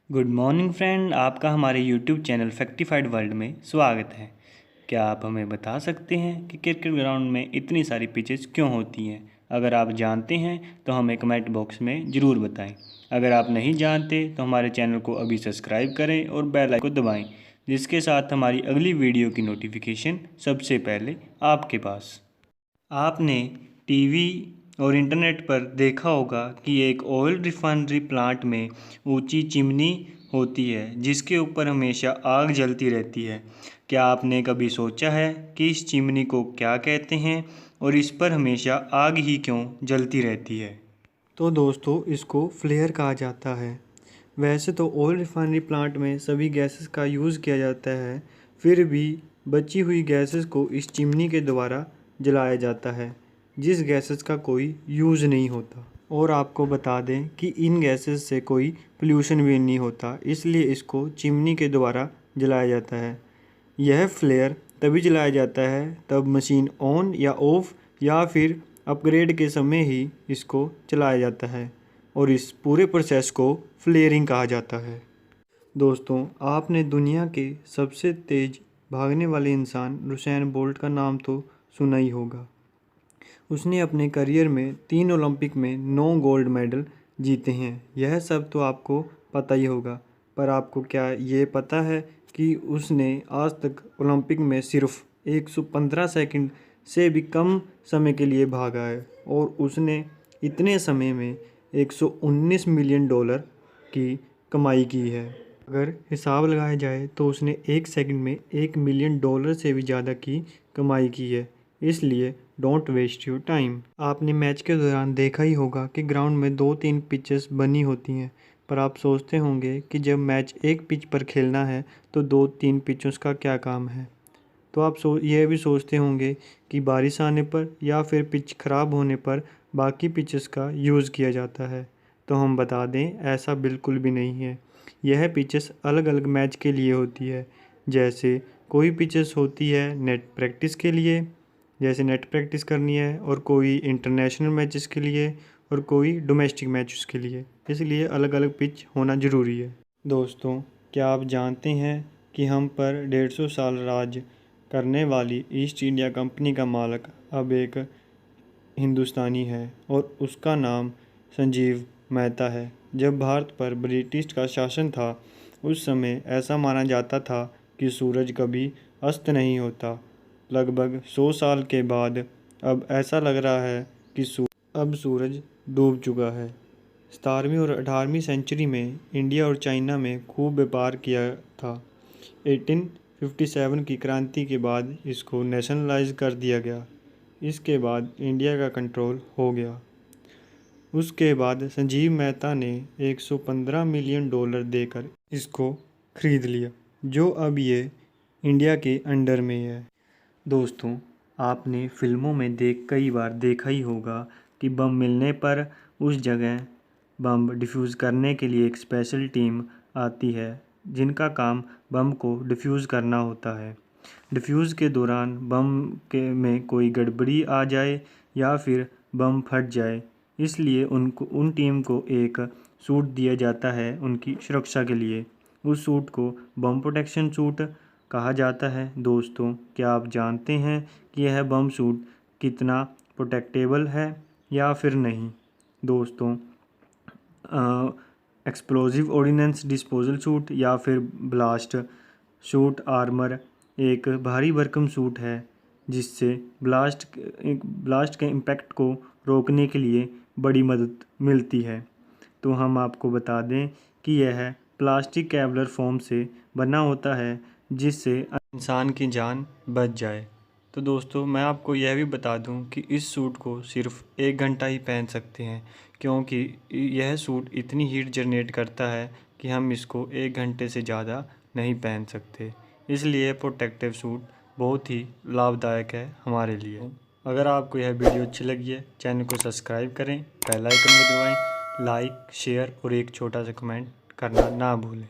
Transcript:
Good morning friend, आपका हमारे YouTube channel फैक्टिफाइड world में स्वागत है। क्या आप हमें बता सकते हैं कि क्रिकेट ग्राउंड में इतनी सारी पिचेस क्यों होती हैं? अगर आप जानते हैं तो हमें कमेंट बॉक्स में ज़रूर बताएं। अगर आप नहीं जानते तो हमारे चैनल को अभी सब्सक्राइब करें और बेल आइकन को दबाएं, जिसके साथ हमारी अगली वीडियो की नोटिफिकेशन सबसे पहले आपके पास। आपने टीवी और इंटरनेट पर देखा होगा कि एक ऑयल रिफाइनरी प्लांट में ऊंची चिमनी होती है जिसके ऊपर हमेशा आग जलती रहती है। क्या आपने कभी सोचा है कि इस चिमनी को क्या कहते हैं और इस पर हमेशा आग ही क्यों जलती रहती है? तो दोस्तों, इसको फ्लेयर कहा जाता है। वैसे तो ऑयल रिफाइनरी प्लांट में सभी गैसेस का यूज़ किया जाता है, फिर भी बची हुई गैसेस को इस चिमनी के द्वारा जलाया जाता है, जिस गैसेस का कोई यूज़ नहीं होता। और आपको बता दें कि इन गैसेस से कोई पोल्यूशन भी नहीं होता, इसलिए इसको चिमनी के द्वारा जलाया जाता है। यह फ्लेयर तभी जलाया जाता है तब मशीन ऑन या ऑफ या फिर अपग्रेड के समय ही इसको चलाया जाता है, और इस पूरे प्रोसेस को फ्लेयरिंग कहा जाता है। दोस्तों, आपने दुनिया के सबसे तेज़ भागने वाले इंसान यूसेन बोल्ट का नाम तो सुना ही होगा। उसने अपने करियर में 3 ओलंपिक में 9 गोल्ड मेडल जीते हैं। यह सब तो आपको पता ही होगा, पर आपको क्या ये पता है कि उसने आज तक ओलंपिक में सिर्फ 115 सेकंड से भी कम समय के लिए भागा है, और उसने इतने समय में 119 मिलियन डॉलर की कमाई की है। अगर हिसाब लगाया जाए तो उसने 1 सेकंड में 1 मिलियन डॉलर से भी ज़्यादा की कमाई की है। इसलिए डोंट वेस्ट योर टाइम। आपने मैच के दौरान देखा ही होगा कि ग्राउंड में 2-3 पिचेस बनी होती हैं, पर आप सोचते होंगे कि जब मैच एक पिच पर खेलना है तो 2-3 पिचों का क्या काम है। तो आप यह भी सोचते होंगे कि बारिश आने पर या फिर पिच ख़राब होने पर बाकी पिचेस का यूज़ किया जाता है। तो हम बता दें, ऐसा बिल्कुल भी नहीं है। यह पिचेस अलग अलग मैच के लिए होती है। जैसे कोई पिचेस होती है नेट प्रैक्टिस के लिए, जैसे नेट प्रैक्टिस करनी है, और कोई इंटरनेशनल मैचेस के लिए, और कोई डोमेस्टिक मैचेस के लिए। इसलिए अलग अलग पिच होना ज़रूरी है। दोस्तों, क्या आप जानते हैं कि हम पर 150 साल राज करने वाली ईस्ट इंडिया कंपनी का मालिक अब एक हिंदुस्तानी है, और उसका नाम संजीव मेहता है। जब भारत पर ब्रिटिश का शासन था, उस समय ऐसा माना जाता था कि सूरज कभी अस्त नहीं होता। लगभग 100 साल के बाद अब ऐसा लग रहा है कि अब सूरज डूब चुका है। 17वीं और 18वीं सेंचुरी में इंडिया और चाइना में खूब व्यापार किया था। 1857 की क्रांति के बाद इसको नेशनलाइज कर दिया गया। इसके बाद इंडिया का कंट्रोल हो गया। उसके बाद संजीव मेहता ने 115 मिलियन डॉलर देकर इसको खरीद लिया, जो अब ये इंडिया के अंडर में है। दोस्तों, आपने फिल्मों में कई बार देखा ही होगा कि बम मिलने पर उस जगह बम डिफ्यूज़ करने के लिए एक स्पेशल टीम आती है, जिनका काम बम को डिफ्यूज़ करना होता है। डिफ्यूज़ के दौरान बम के में कोई गड़बड़ी आ जाए या फिर बम फट जाए, इसलिए उन टीम को एक सूट दिया जाता है उनकी सुरक्षा के लिए। उस सूट को बम प्रोटेक्शन सूट कहा जाता है। दोस्तों, क्या आप जानते हैं कि यह बम सूट कितना प्रोटेक्टेबल है या फिर नहीं? दोस्तों, एक्सप्लोजिव ऑर्डिनेंस डिस्पोजल सूट या फिर ब्लास्ट सूट आर्मर एक भारी भरकम सूट है, जिससे ब्लास्ट के इम्पैक्ट को रोकने के लिए बड़ी मदद मिलती है। तो हम आपको बता दें कि यह प्लास्टिक केवलर फोम से बना होता है, जिससे इंसान की जान बच जाए। तो दोस्तों, मैं आपको यह भी बता दूं कि इस सूट को सिर्फ 1 घंटा ही पहन सकते हैं, क्योंकि यह सूट इतनी हीट जनरेट करता है कि हम इसको 1 घंटे से ज़्यादा नहीं पहन सकते। इसलिए प्रोटेक्टिव सूट बहुत ही लाभदायक है हमारे लिए। अगर आपको यह वीडियो अच्छी लगी है, चैनल को सब्सक्राइब करें, बेल आइकन को दबाएं, लाइक, शेयर और एक छोटा सा कमेंट करना ना भूलें।